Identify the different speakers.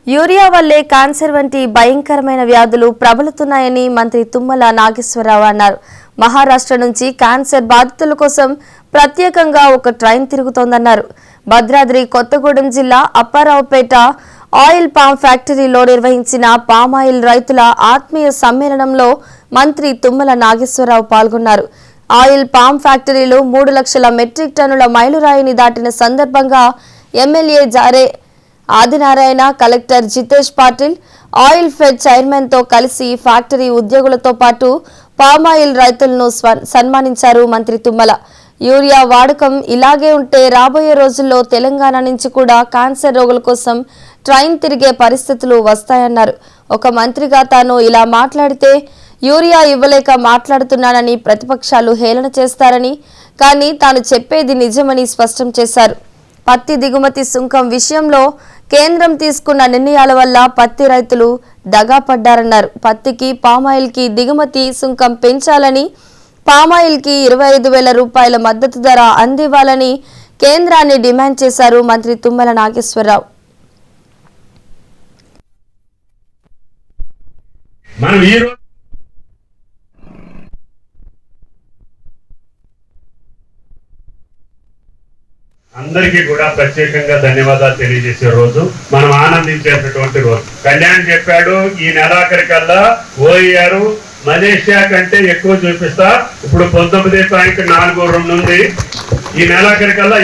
Speaker 1: Urea వల్లే cancer వంటి భయంకరమైన వ్యాధులు ప్రబలుతున్నాయని మంత్రి తుమ్మల నాగేశ్వరరావు అన్నారు. మహారాష్ట్ర నుంచి క్యాన్సర్ బాధితుల కోసం ప్రత్యేకంగా ఒక ట్రైన్ తిరుగుతోందన్నారు. భద్రాద్రి కొత్తగూడెం జిల్లా అప్పారావుపేట ఆయిల్ పామ్ ఫ్యాక్టరీలో నిర్వహించిన పామాయిల్ రైతుల ఆత్మీయ సమ్మేళనంలో మంత్రి తుమ్మల నాగేశ్వరరావు పాల్గొన్నారు. ఆయిల్ పామ్ ఫ్యాక్టరీలు 3 లక్షల మెట్రిక్ టన్నుల మైలురాయిని దాటిన సందర్భంగా ఎమ్మెల్యే జారే Adinarayana, collector Jitesh Patil, oil fed chairman తో కలిసి ఫ్యాక్టరీ ఉద్యోగులతో పాటు పామాయిల్ రైతులను సన్మానించారు మంత్రి తుమ్మల. యూరియా వాడకం ఇలాగే ఉంటే రాబోయే రోజుల్లో తెలంగాణ నుంచి కూడా క్యాన్సర్ రోగుల కోసం ట్రైన్ తిరిగే పరిస్థితులు వస్తాయన్నారు. ఒక మంత్రిగా తాను ఇలా మాట్లాడితే యూరియా ఇవ్వలేక మాట్లాడుతున్నానని ప్రతిపక్షాలు హేళన చేస్తారని, కానీ తాను చెప్పేది నిజమని స్పష్టం చేశారు. పత్తి దిగుమతి సుంకం విషయంలో కేంద్రం తీసుకున్న నిర్ణయాల వల్ల పత్తి రైతులు దగాపడ్డారన్నారు. పత్తికి పామాయిల్కి దిగుమతి సుంకం పెంచాలని, పామాయిల్కి 25,000 రూపాయల మద్దతు ధర అందివ్వాలని కేంద్రాన్ని డిమాండ్ చేశారు మంత్రి తుమ్మల నాగేశ్వరరావు.
Speaker 2: అందరికీ కూడా ప్రత్యేకంగా ధన్యవాదాలు తెలియజేసే రోజు, మనం ఆనందించేటటువంటి రోజు. కళ్యాణ్ చెప్పాడు, ఈ నెలాఖరికల్లా OER మలేషియా కంటే ఎక్కువ చూపిస్తా. ఇప్పుడు 19.42 ఉంది. ఈ నెలాఖరికల్లా